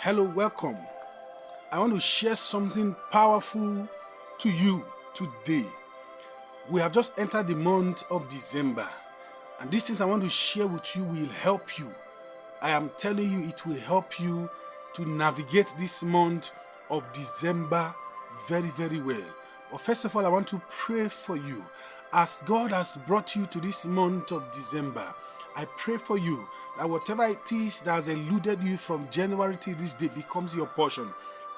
Hello, welcome. I want to share something powerful to you today. We have just entered the month of December, and these things I want to share with you will help you. I am telling you, it will help you to navigate this month of December very, very well. But first of all, I want to pray for you. As God has brought you to this month of December, I pray for you that whatever it is that has eluded you from January to this day becomes your portion.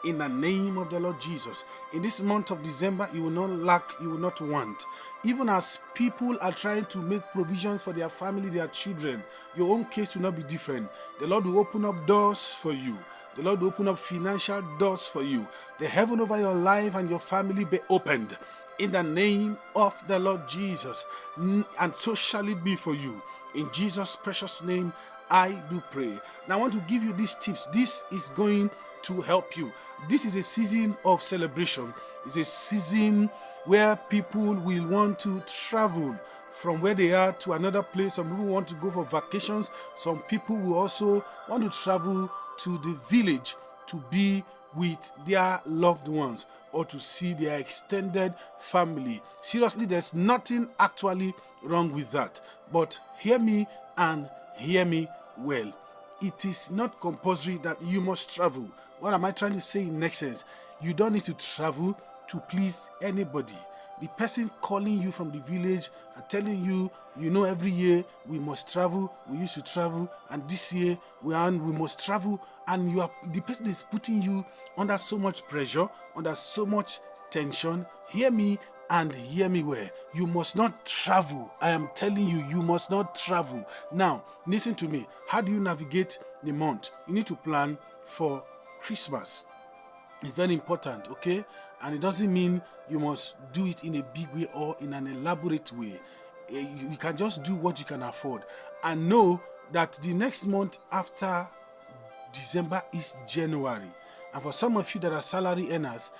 In the name of the Lord Jesus. In this month of December, you will not lack, you will not want. Even as people are trying to make provisions for their family, their children, your own case will not be different. The Lord will open up doors for you. The Lord will open up financial doors for you. The heaven over your life and your family be opened. In the name of the Lord Jesus. And so shall it be for you. In Jesus' precious name, I do pray. Now I want to give you these tips. This is going to help you. This is a season of celebration. It's a season where people will want to travel from where they are to another place. Some people want to go for vacations. Some people will also want to travel to the village to be with their loved ones or to see their extended family. Seriously, there's nothing actually wrong with that. But hear me and hear me well. It is not compulsory that you must travel. What am I trying to say in next sense? You don't need to travel to please anybody. The person calling you from the village and telling you, every year we must travel, we used to travel, and this year we must travel, and the person is putting you under so much pressure, under so much tension. Hear me and hear me well. You must not travel. I am telling you, you must not travel. Now, listen to me. How do you navigate the month? You need to plan for Christmas. It's very important, okay? And it doesn't mean you must do it in a big way or in an elaborate way. You can just do what you can afford. And know that the next month after December is January. And for some of you that are salary earners,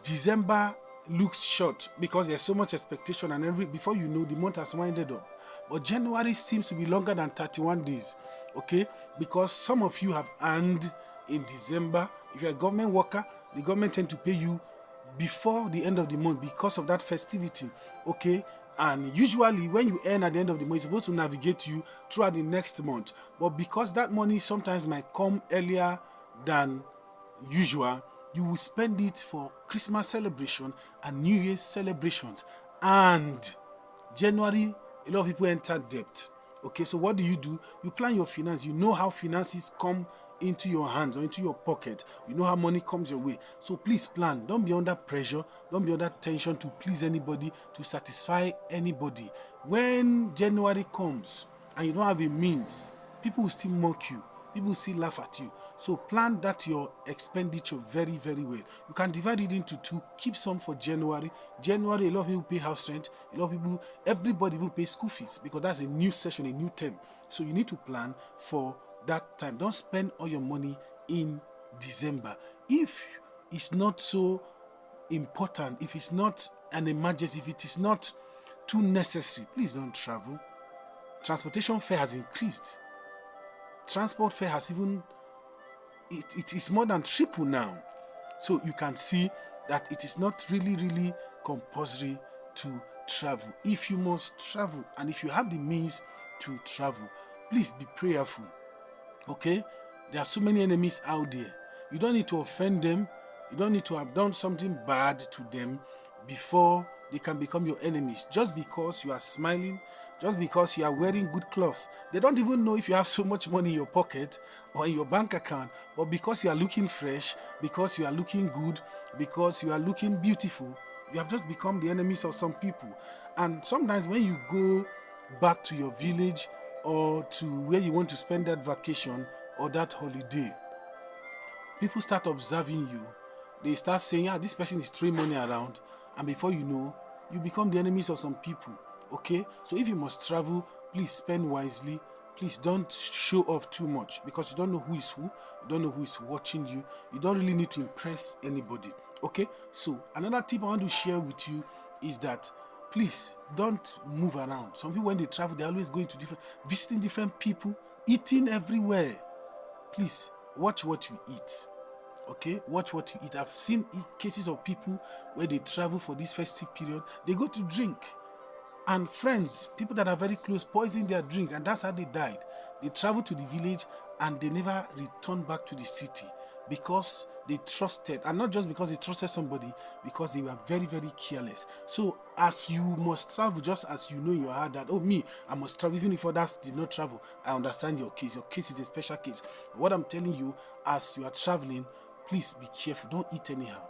December looks short because there's so much expectation, and before you know, the month has winded up. But January seems to be longer than 31 days, okay? Because some of you have earned in December. If you're a government worker, the government tend to pay you before the end of the month because of that festivity, okay? And usually when you earn at the end of the month, it's supposed to navigate you throughout the next month. But because that money sometimes might come earlier than usual, you will spend it for Christmas celebration and New Year's celebrations. And January, a lot of people enter debt. Okay, so what do? You plan your finance. You know how finances come into your hands or into your pocket. You know how money comes your way. So please plan. Don't be under pressure. Don't be under tension to please anybody, to satisfy anybody. When January comes and you don't have a means, people will still mock you. People will still laugh at you. So plan that your expenditure very, very well. You can divide it into two. Keep some for January. January, a lot of people pay house rent. A lot of people, everybody will pay school fees because that's a new session, a new term. So you need to plan for that time. Don't spend all your money in December. If it's not so important, if it's not an emergency, if it is not too necessary, please don't travel. Transportation fare has increased. Transport fare has even, it is more than triple now. So you can see that it is not really, really compulsory to travel. If you must travel and if you have the means to travel, please be prayerful. Okay? There are so many enemies out there. You don't need to offend them. You don't need to have done something bad to them before they can become your enemies. Just because you are smiling, just because you are wearing good clothes. They don't even know if you have so much money in your pocket or in your bank account, but because you are looking fresh, because you are looking good, because you are looking beautiful, you have just become the enemies of some people. And sometimes when you go back to your village or to where you want to spend that vacation or that holiday, people start observing you. They start saying, this person is throwing money around. And before you know, you become the enemies of some people. Okay? So if you must travel, please spend wisely. Please don't show off too much because you don't know who is who. You don't know who is watching you. You don't really need to impress anybody. Okay? So another tip I want to share with you is that please don't move around. Some people, when they travel, they're always going to visiting different people, eating everywhere. Please watch what you eat. Okay, watch what you eat. I've seen cases of people where they travel for this festive period, they go to drink, and friends, people that are very close, poison their drink, and that's how they died. They traveled to the village and they never returned back to the city because they trusted, and not just because they trusted somebody, because they were very, very careless. So, as you must travel, just as you know in your heart that, oh, me, I must travel, even if others did not travel, I understand your case. Your case is a special case. But what I'm telling you, as you are traveling, please be careful. Don't eat anyhow.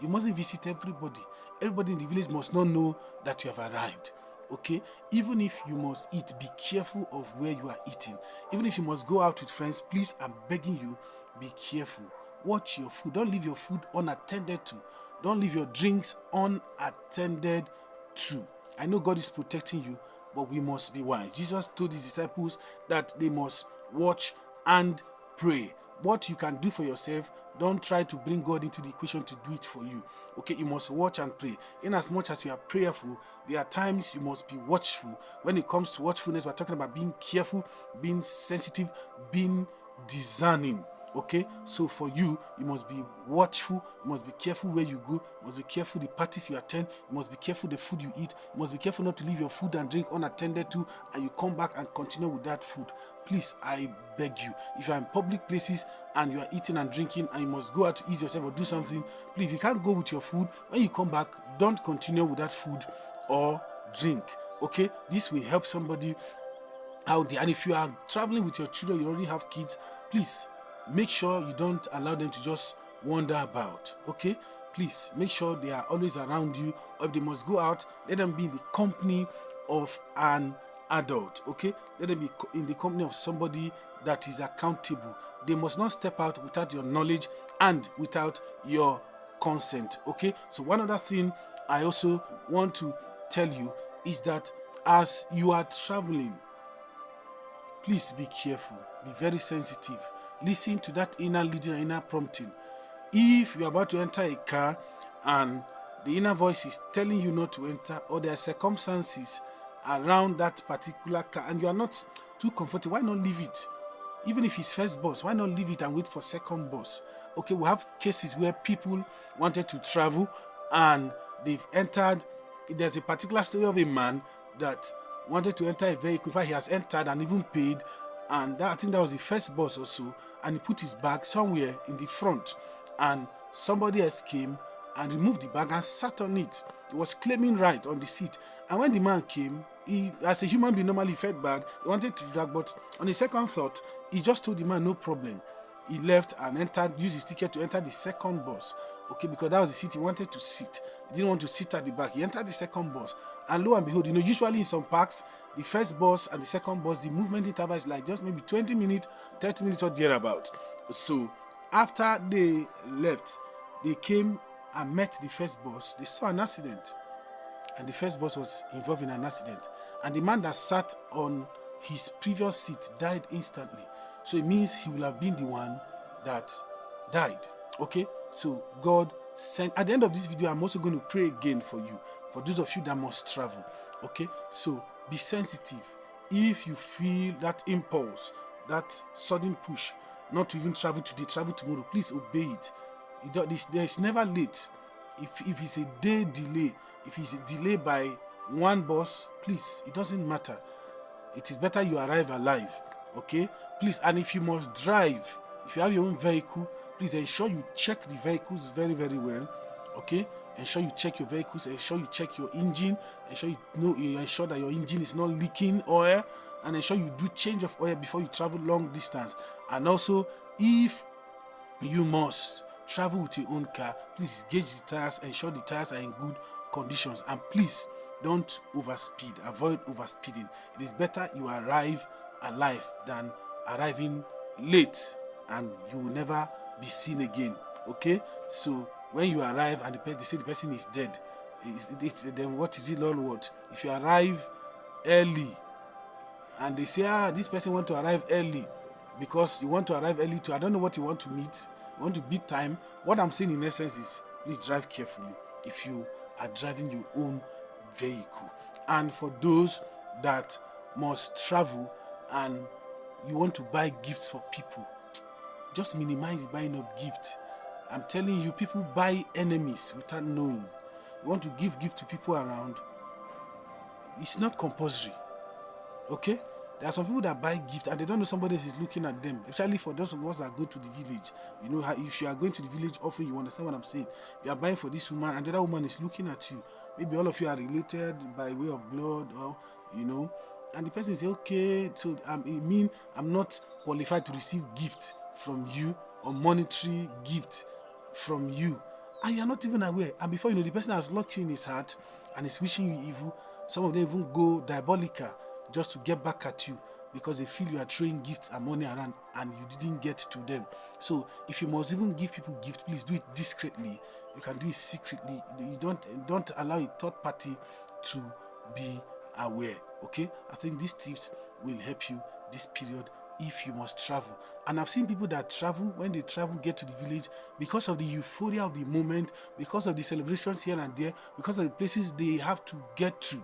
You mustn't visit everybody. Everybody in the village must not know that you have arrived. Okay, even if you must eat, be careful of where you are eating. Even if you must go out with friends, please, I'm begging you, be careful. Watch your food. Don't leave your food unattended to. Don't leave your drinks unattended to. I know God is protecting you, but we must be wise. Jesus told his disciples that they must watch and pray. What you can do for yourself, don't try to bring God into the equation to do it for you. Okay, you must watch and pray. In as much as you are prayerful, there are times you must be watchful. When it comes to watchfulness, we're talking about being careful, being sensitive, being discerning. Okay, so for you, you must be watchful, you must be careful where you go, you must be careful the parties you attend, you must be careful the food you eat, you must be careful not to leave your food and drink unattended to, and you come back and continue with that food. Please, I beg you, if you are in public places and you are eating and drinking and you must go out to ease yourself or do something, please, if you can't go with your food, when you come back, don't continue with that food or drink. Okay, this will help somebody out there. And if you are traveling with your children, you already have kids, please make sure you don't allow them to just wander about. Okay, please make sure they are always around you, or if they must go out, let them be in the company of an adult. Okay, let them be in the company of somebody that is accountable. They must not step out without your knowledge and without your consent. Okay, so one other thing I also want to tell you is that as you are traveling, please be careful, be very sensitive. Listen to that inner leading and inner prompting. If you're about to enter a car and the inner voice is telling you not to enter, or there are circumstances around that particular car and you are not too comfortable, why not leave it? Even if it's first bus, why not leave it and wait for second bus? Okay, we have cases where people wanted to travel and they've entered. There's a particular story of a man that wanted to enter a vehicle. In fact, he has entered and even paid, and that, I think that was the first bus or so, and he put his bag somewhere in the front, and somebody else came and removed the bag and sat on it. He was claiming right on the seat. And when the man came, he, as a human being, normally felt bad. He wanted to drag, but on a second thought, he just told the man, no problem. He left and entered, used his ticket to enter the second bus. Okay, because that was the seat he wanted to sit. He didn't want to sit at the back. He entered the second bus. And lo and behold, usually in some parks, the first bus and the second bus, the movement interval is like just maybe 20 minutes, 30 minutes or thereabout. So after they left, they came and met the first bus. They saw an accident, and the first bus was involved in an accident. And the man that sat on his previous seat died instantly. So it means he will have been the one that died. Okay, so God sent. At the end of this video, I'm also going to pray again for you, for those of you that must travel. Okay, so be sensitive. If you feel that impulse, that sudden push, not to even travel today, travel tomorrow, please obey it. There is never late. If it's a day delay, if it's a delay by one bus, please, it doesn't matter. It is better you arrive alive. Okay, please. And if you must drive, if you have your own vehicle, please ensure you check the vehicles very, very well. Okay, ensure you check your vehicles, ensure you check your engine, ensure that your engine is not leaking oil, and ensure you do change of oil before you travel long distance. And also, if you must travel with your own car, please gauge the tires, ensure the tires are in good conditions, and please don't overspeed. Avoid overspeeding. It is better you arrive alive than arriving late and you will never be seen again. Okay, so when you arrive and they say the person is dead, then what is it, Lord? What if you arrive early and they say, this person want to arrive early because you want to arrive early too? I don't know what you want to meet. You want to beat time. What I'm saying in essence is, please drive carefully if you are driving your own vehicle. And for those that must travel and you want to buy gifts for people, just minimize buying of gift. I'm telling you, people buy enemies without knowing. You want to give gift to people around, it's not compulsory. Okay? There are some people that buy gift and they don't know somebody else is looking at them. Especially for those of us that go to the village. You know, if you are going to the village often, you understand what I'm saying. You are buying for this woman and the other woman is looking at you. Maybe all of you are related by way of blood, or and the person says, okay, so it means I'm not qualified to receive gift from you, or monetary gift from you, and you're not even aware. And before you know, the person has locked you in his heart and is wishing you evil. Some of them even go diabolical just to get back at you because they feel you are throwing gifts and money around and you didn't get to them. So if you must even give people gift, please do it discreetly. You can do it secretly. You don't allow a third party to be aware. Okay, I think these tips will help you this period if you must travel. And I've seen people that travel, when they travel, get to the village, because of the euphoria of the moment, because of the celebrations here and there, because of the places they have to get to.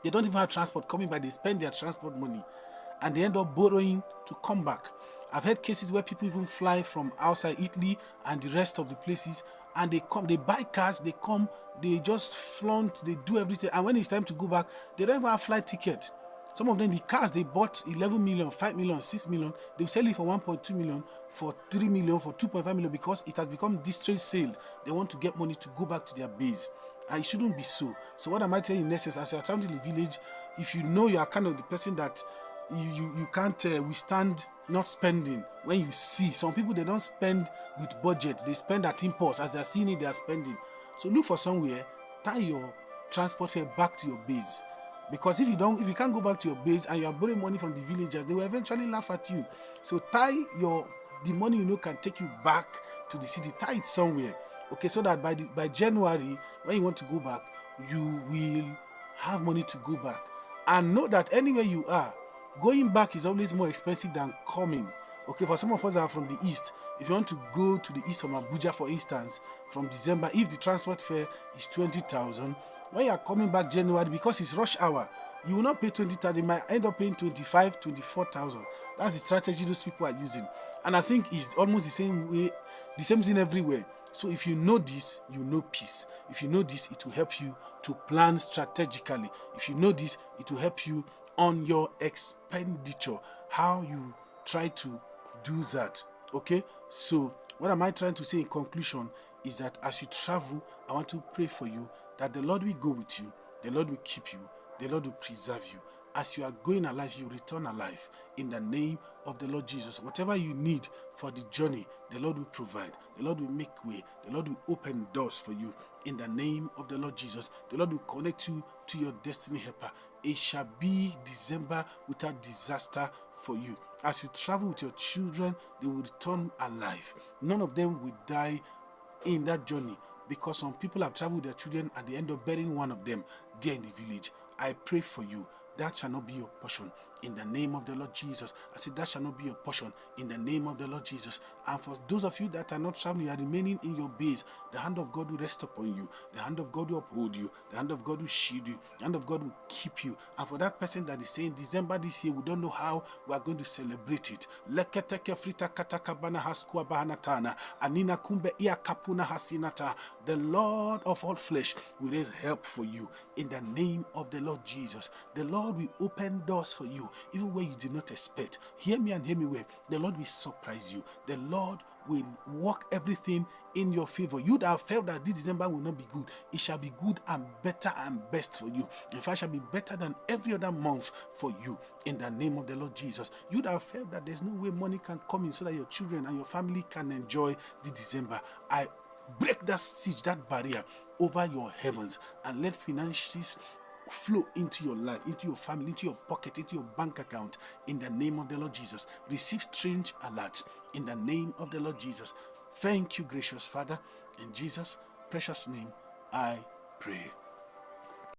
They don't even have transport coming by, they spend their transport money and they end up borrowing to come back. I've heard cases where people even fly from outside Italy and the rest of the places, and they come, they buy cars, they come, they just flaunt, they do everything, and when it's time to go back, they don't even have flight ticket. Some of them, the cars they bought 11 million, 5 million, 6 million, they sell it for 1.2 million, for 3 million, for 2.5 million, because it has become distress sale. They want to get money to go back to their base. And it shouldn't be so. So what am I telling you next is, as you are traveling to the village, if you know you are kind of the person that you can't withstand not spending, when you see some people, they don't spend with budget, they spend at impulse. As they are seeing it, they are spending. So look for somewhere, tie your transport fare back to your base. Because if you can't go back to your base and you are borrowing money from the villagers, they will eventually laugh at you. So tie the money you know can take you back to the city, tie it somewhere. Okay, so that by January, when you want to go back, you will have money to go back. And know that anywhere you are, going back is always more expensive than coming. Okay, for some of us that are from the east, if you want to go to the east from Abuja, for instance, from December, if the transport fare is 20,000, when you are coming back January, because it's rush hour, you will not pay 20,000, you might end up paying 25, 24,000. That's the strategy those people are using. And I think it's almost the same way, the same thing everywhere. So if you know this, you know peace. If you know this, it will help you to plan strategically. If you know this, it will help you on your expenditure, how you try to do that. Okay, so what am I trying to say in conclusion is that as you travel, I want to pray for you that the Lord will go with you, the Lord will keep you, the Lord will preserve you. As you are going alive, you return alive in the name of the Lord Jesus. Whatever you need for the journey, the Lord will provide. The Lord will make way. The Lord will open doors for you in the name of the Lord Jesus. The Lord will connect you to your destiny helper. It shall be December without disaster for you. As you travel with your children, they will return alive. None of them will die in that journey, because some people have traveled with their children and they end up burying one of them there in the village. I pray for you, that shall not be your portion in the name of the Lord Jesus. I said that shall not be your portion in the name of the Lord Jesus. And for those of you that are not traveling, you are remaining in your base, the hand of God will rest upon you, the hand of God will uphold you, the hand of God will shield you, the hand of God will keep you. And for that person that is saying December this year, we don't know how we are going to celebrate it, the Lord of all flesh will raise help for you in the name of the Lord Jesus. The Lord will open doors for you even where you did not expect. Hear me and hear me well. The Lord will surprise you. The Lord will work everything in your favor. You that have felt that this December will not be good, it shall be good and better and best for you. In fact, it shall be better than every other month for you in the name of the Lord Jesus. You that have felt that there's no way money can come in so that your children and your family can enjoy this December, I break that siege, that barrier over your heavens, and let finances flow into your life, into your family, into your pocket, into your bank account in the name of the Lord Jesus. Receive strange alerts in the name of the Lord Jesus. Thank you, gracious Father. In Jesus' precious name, I pray.